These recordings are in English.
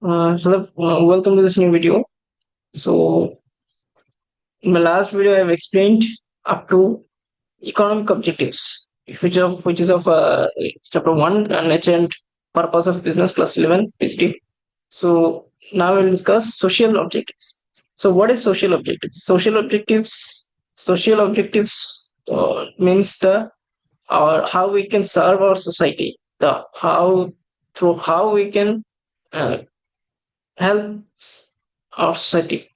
Welcome to this new video. So, in my last video, I have explained up to economic objectives, which is of chapter one, nature and purpose of business plus 11 PhD. So now we'll discuss social objectives. So, what is social objectives? Social objectives means the or how we can serve our society. The how through how we can uh, help our society.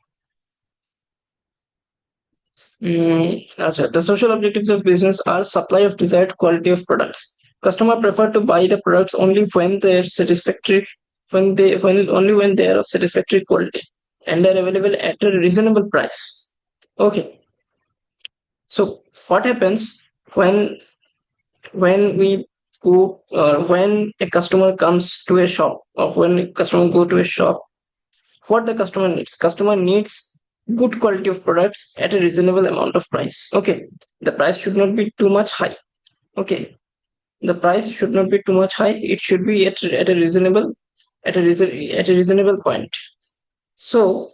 The social objectives of business are supply of desired quality of products. Customer prefer to buy the products only when they are satisfactory, when only when they are of satisfactory quality and are available at a reasonable price. Okay, so what happens when we go when a customer comes to a shop or when a customer go to a shop? What the customer needs? Customer needs good quality of products at a reasonable amount of price. Okay, the price should not be too much high. Okay, the price should not be too much high. It should be at a reasonable at a reasonable point. So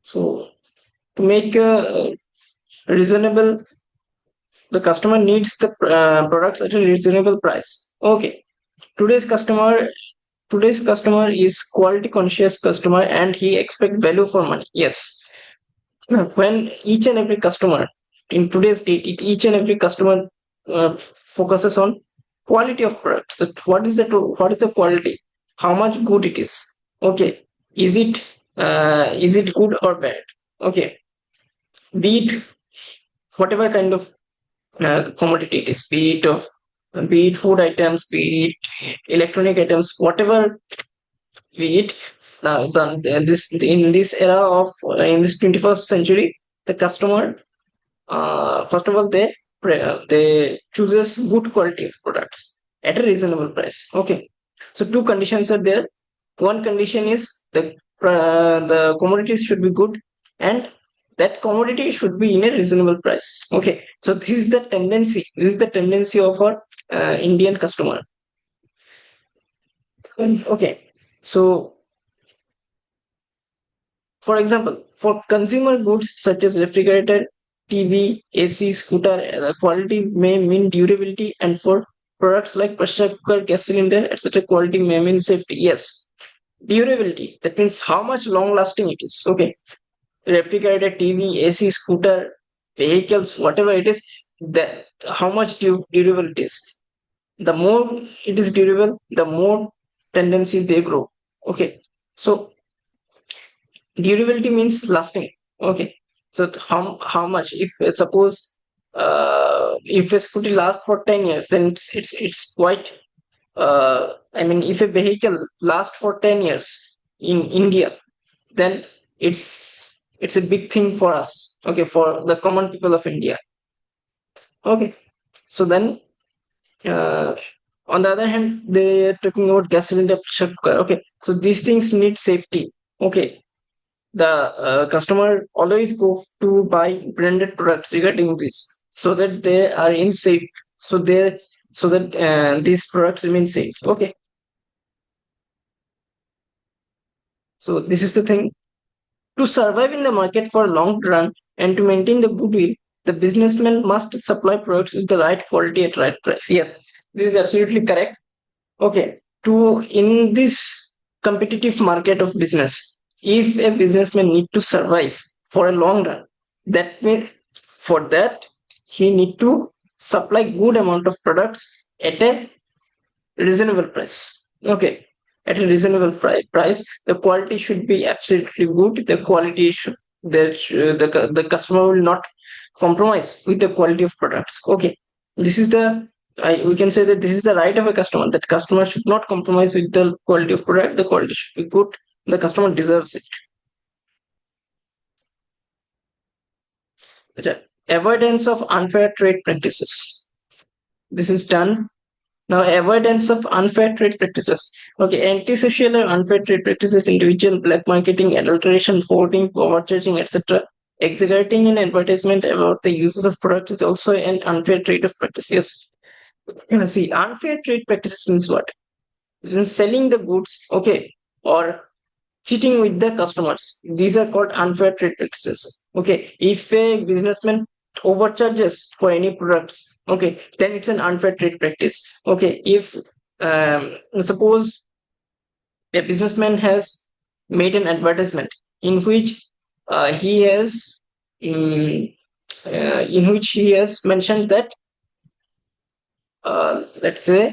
so to make a reasonable, the customer needs the products at a reasonable price. Okay, today's customer today's customer is quality conscious customer and he expects value for money. Yes, when each and every customer in today's date, each and every customer focuses on quality of products. That what is the quality, how much good it is. Okay, is it good or bad? Okay, be it whatever kind of commodity it is, be it food items, be it electronic items, whatever be it. This in this era of in this 21st century, the customer, first of all, they chooses good quality of products at a reasonable price. Okay, so two conditions are there. One condition is the commodities should be good, and that commodity should be in a reasonable price. Okay, so this is the tendency of our Indian customer. Okay, so for example, for consumer goods such as refrigerator, TV, AC, scooter, quality may mean durability, and for products like pressure cooker, gas cylinder, etc., quality may mean safety. Yes, durability. That means how much long lasting it is. Okay, refrigerator, TV, AC, scooter, vehicles, whatever it is, that how much durable it is. The more it is durable, the more tendency they grow. Okay, so durability means lasting. Okay, so how much, if suppose if a scooty lasts for 10 years, then it's quite I mean, if a vehicle lasts for 10 years in India, then it's a big thing for us. Okay, for the common people of India. Okay, so then uh, on the other hand, they are talking about gas cylinder, pressure cooker. Okay, so these things need safety. Okay, the customer always go to buy branded products regarding this, so that they are in safe, so that these products remain safe. Okay, so this is the thing. To survive in the market for a long run and to maintain the goodwill, the businessman must supply products with the right quality at right price. Yes, this is absolutely correct. Okay, to in this competitive market of business, if a businessman need to survive for a long run, that means for that he need to supply good amount of products at a reasonable price. Okay, at a reasonable price, the quality should be absolutely good. The quality should the customer will not compromise with the quality of products. Okay, this is the we can say that this is the right of a customer, that customer should not compromise with the quality of product. The quality should be good. The customer deserves it. Okay. Avoidance of unfair trade practices. This is done. Now, avoidance of unfair trade practices. Okay, antisocial or unfair trade practices, individual black marketing, adulteration, hoarding, overcharging, etc. Exaggerating in advertisement about the uses of products is also an unfair trade of practice. Yes. See, unfair trade practices means what? selling the goods, okay, or cheating with the customers. These are called unfair trade practices. Okay, if a businessman overcharges for any products, okay, then it's an unfair trade practice. Okay, if suppose a businessman has made an advertisement in which he has um, in which he has mentioned that let's say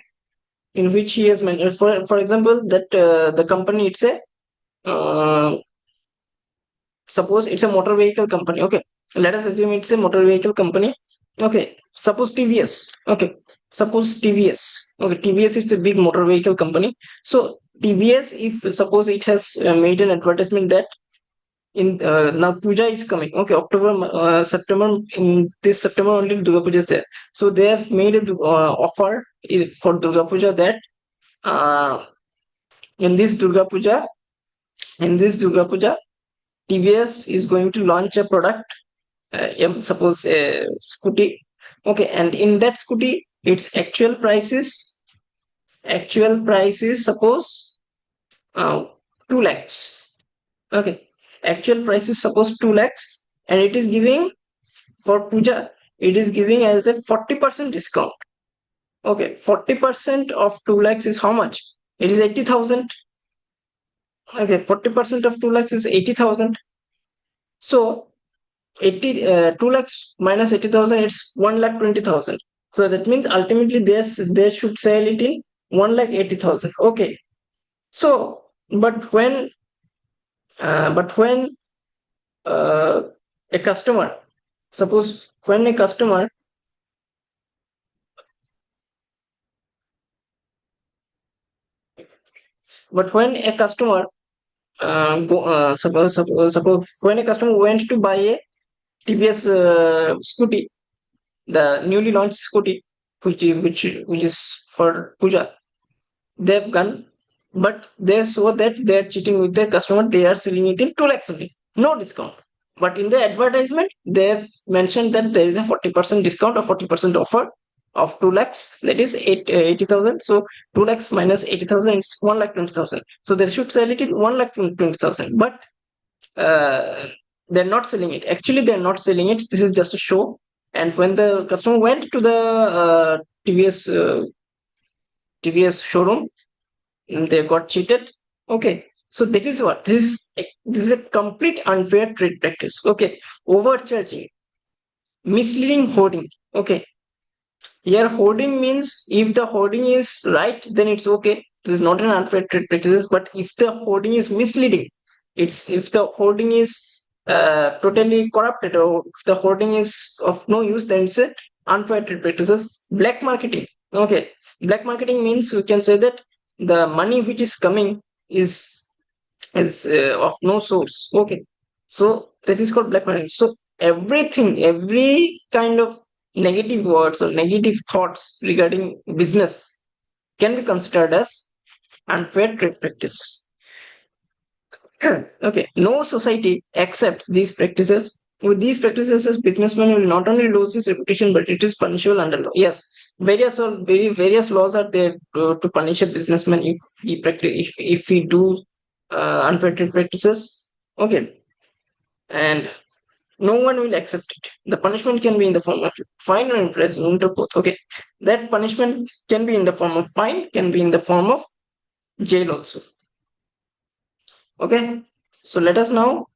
in which he has mentioned, for example, that the company, it's a uh, suppose it's a motor vehicle company. Okay, let us assume it's a motor vehicle company. Okay, suppose TVS. Okay, suppose TVS. Okay, TVS is a big motor vehicle company. So TVS, if suppose it has made an advertisement that in now Puja is coming. Okay, October, September. In this September only Durga Puja is there. So they have made a offer for Durga Puja that uh, in this Durga Puja, TVS is going to launch a product, suppose a scooty. Okay, and in that scooty, its actual price is suppose uh, 2 lakhs. Okay, actual price is suppose 2 lakhs, and it is giving for Puja, it is giving as a 40% discount. Okay, 40% of 2 lakhs is how much? It is 80,000. Okay, 40% of 2 lakhs is 80,000. So 2 lakhs minus 80,000, it's 1 lakh 20,000. So that means ultimately they should sell it in 1 lakh 80,000. Okay. So, but when uh, a customer, suppose when a customer, but when a customer suppose when a customer went to buy a TVS scooty, the newly launched scooty, which is for Puja, they've gone, but they saw that they are cheating with the customer. They are selling it in 2 lakhs only, no discount. But in the advertisement, they've mentioned that there is a 40% discount or 40% offer of 2 lakhs, that is 80,000. So 2 lakhs minus 80,000 is 1 lakh 20,000. So they should sell it in 1 lakh 20,000. But uh, they're not selling it. Actually, they're not selling it. This is just a show. And when the customer went to the TVS showroom, they got cheated. Okay, so that is what this is a complete unfair trade practice. Okay, overcharging, misleading hoarding. Okay, here hoarding means if the hoarding is right, then it's okay. This is not an unfair trade practices. But if the hoarding is misleading, it's if the hoarding is totally corrupted, or if the hoarding is of no use, then it's a unfair trade practices. Black marketing. Okay, black marketing means we can say that the money which is coming is of no source. Okay, so that is called black marketing. So every kind of negative words or negative thoughts regarding business can be considered as unfair trade practice. Okay, no society accepts these practices. With these practices, a businessman will not only lose his reputation, but it is punishable under law. Yes, various laws are there to punish a businessman if he do unfair trade practices. Okay, and no one will accept it. The punishment can be in the form of fine or imprisonment or both. Okay, that punishment can be in the form of fine, can be in the form of jail also. Okay, so let us now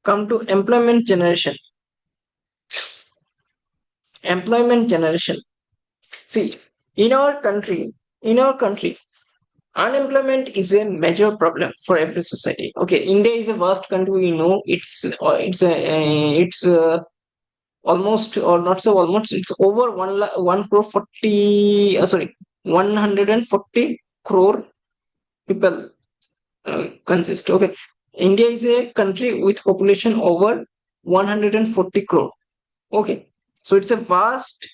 come to employment generation. Employment generation. See, in our country, unemployment is a major problem for every society. Okay, India is a vast country. We know it's almost, or not so almost, it's over 1 crore 40 sorry 140 crore people consist. Okay, India is a country with population over 140 crore. Okay, so it's a vast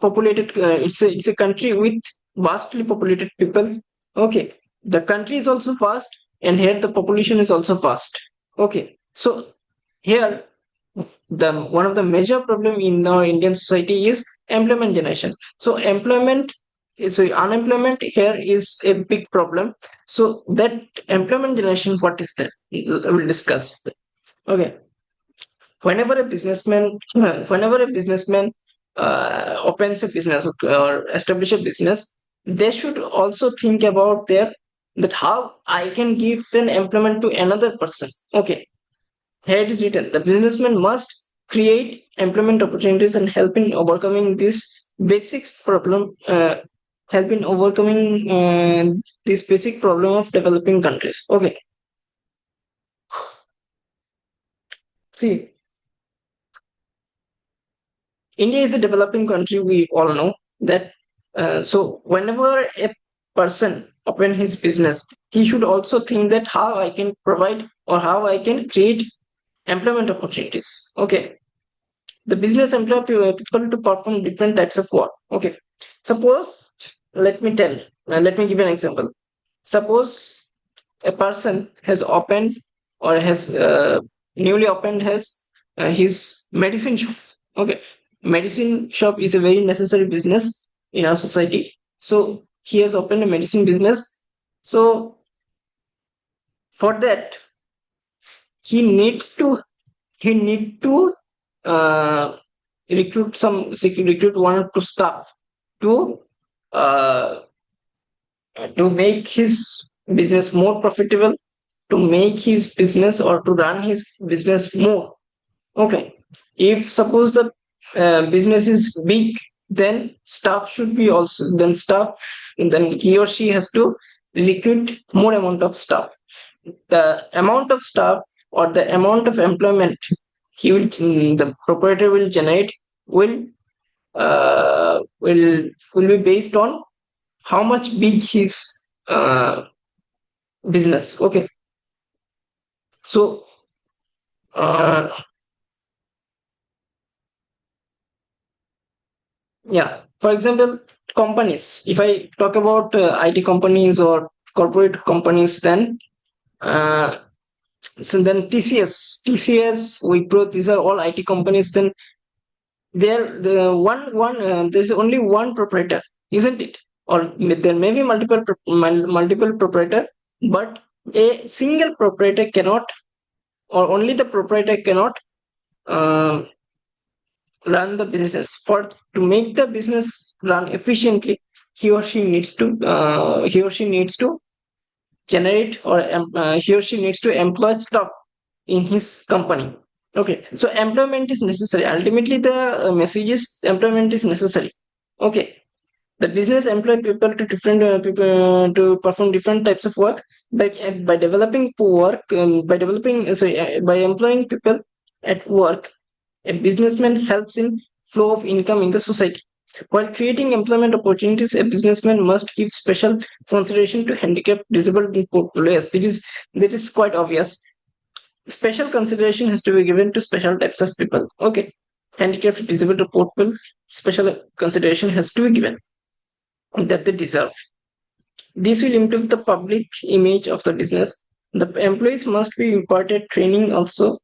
populated, it's a country with vastly populated people. Okay, the country is also vast, and here the population is also vast. Okay, so here the one of the major problem in our Indian society is employment generation. So unemployment here is a big problem. So that employment generation, what is that? We'll discuss. Okay. Whenever a businessman opens a business or establish a business, they should also think about their that how I can give an employment to another person. Okay, here it is written: the businessman must create employment opportunities and help in overcoming this basic problem. Help in overcoming this basic problem of developing countries. Okay, see, India is a developing country. We all know that. So whenever a person open his business, he should also think that how I can provide or how I can create employment opportunities. Okay, the business employ people to perform different types of work. Okay, suppose let me give you an example. Suppose a person has opened or has newly opened has his medicine shop. Okay, medicine shop is a very necessary business in our society. So he has opened a medicine business. So for that he needs to he need to uh, recruit one or two staff to uh, to make his business more profitable, to make his business or to run his business more. Okay. If suppose the business is big, then staff should be also then he or she has to recruit more amount of staff. The amount of staff or the amount of employment the proprietor will generate will will be based on how much big his uh, business. Okay. So uh, yeah, for example, companies. If I talk about IT companies or corporate companies, then uh, then TCS, Wipro, these are all IT companies. Then there's only one proprietor, isn't it? Or there may be multiple proprietor, but a single proprietor cannot, or only the proprietor cannot uh, run the business. For to make the business run efficiently, he or she needs to generate or he or she needs to employ staff in his company. Okay, so employment is necessary. Ultimately, the message is employment is necessary. Okay, the business employ people to different people to perform different types of work by developing work by developing sorry by employing people at work. A businessman helps in flow of income in the society. While creating employment opportunities, a businessman must give special consideration to handicapped, disabled people. Yes, that is quite obvious. Special consideration has to be given to special types of people. Okay, handicapped, disabled people, special consideration has to be given that they deserve. This will improve the public image of the business. The employees must be imparted training also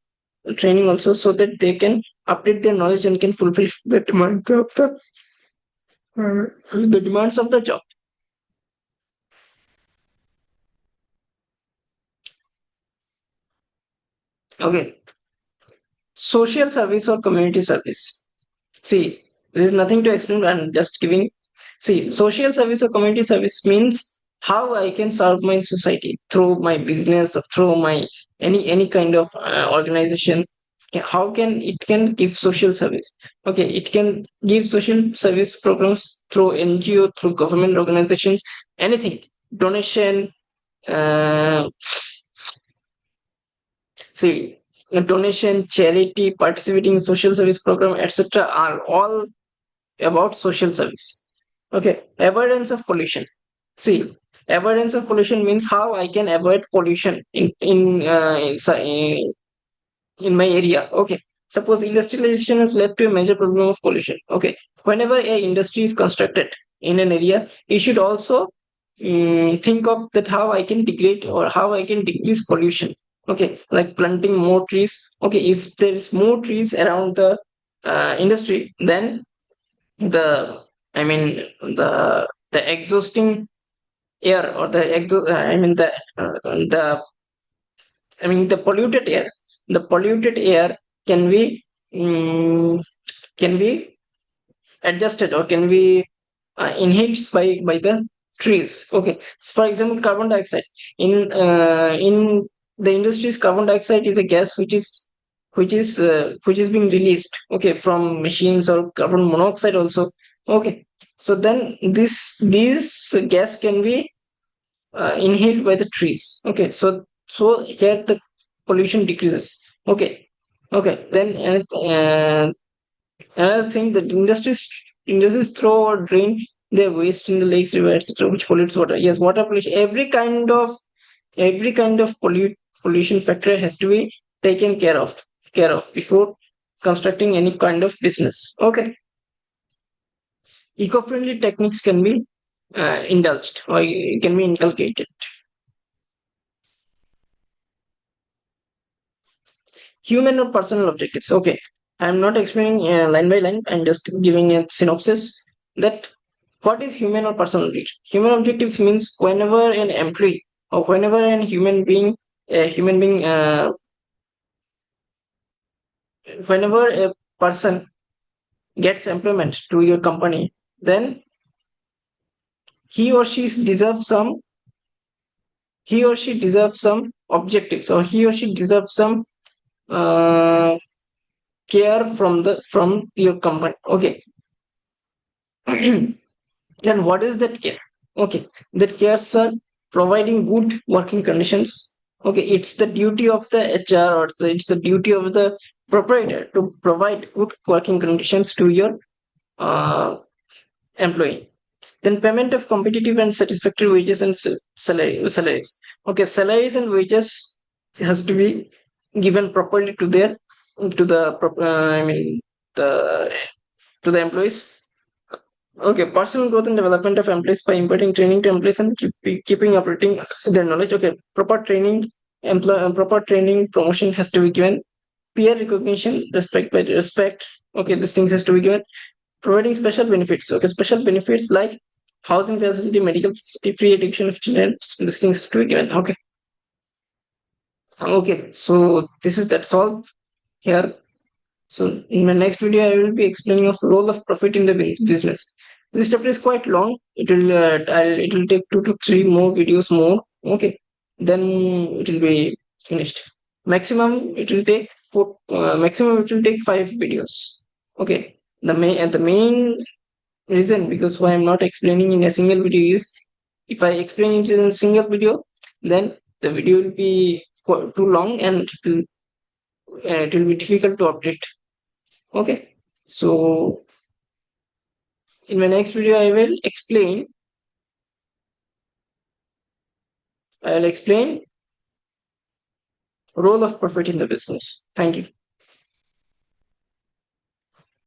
so that they can update their knowledge and can fulfill the demands of the job. Okay, social service or community service. See, there is nothing to explain. I'm just giving. See, social service or community service means how I can serve my society through my business or through my any kind of organization. How can it can give social service? Okay, it can give social service programs through NGO, through government organizations, anything, donation. Uh, see, donation, charity, participating in social service program, etc., are all about social service. Okay, avoidance of pollution. See, avoidance of pollution means how I can avoid pollution in my area. Okay, suppose industrialization has led to a major problem of pollution. Okay, whenever a industry is constructed in an area, you should also think of that how I can degrade or how I can decrease pollution. Okay, like planting more trees. Okay, if there is more trees around the industry, then the I mean the exhausting air, or the the polluted air. The polluted air can be mm, can be adjusted, or can be inhaled by the trees. Okay, so for example, carbon dioxide in the industries. Carbon dioxide is a gas which is being released, okay, from machines, or carbon monoxide also. Okay, so then these gas can be inhaled by the trees. Okay, so here the pollution decreases. Okay, okay, then another thing that industries throw or drain their waste in the lakes, rivers, etc., which pollutes water. Yes, water pollution. Every kind of pollution factor has to be taken care of before constructing any kind of business. Okay, eco-friendly techniques can be indulged, or can be inculcated. Human or personal objectives. Okay, I'm not explaining line by line. I'm just giving a synopsis that what is human or personal objective. Human objectives means whenever an employee, or whenever an human being whenever a person gets employment to your company, then he or she deserves some he or she deserves some objectives, or he or she deserves some uh, care from your company. Okay. Then what is that care? Okay, that cares are providing good working conditions. Okay, it's the duty of the HR, or it's the duty of the proprietor to provide good working conditions to your uh, employee. Then payment of competitive and satisfactory wages and salaries. Okay, salaries and wages has to be given properly to their to the the to the employees. Okay, personal growth and development of employees by imparting training to employees and keeping operating their knowledge. Okay, proper training, promotion has to be given. Peer recognition, respect. Okay, these things has to be given. Providing special benefits. Okay, special benefits like housing facility, medical facility, free education of children. These things has to be given. Okay, okay. So that's all here. So in my next video, I will be explaining of role of profit in the business. This chapter is quite long. It will take 2 to 3 more videos more. Okay, then it will be finished. Maximum it will take 5 videos. Okay, the main reason because why I'm not explaining in a single video is, if I explain it in a single video, then the video will be too long, and it will be difficult to update. Okay, so in my next video, I will explain role of profit in the business. Thank you.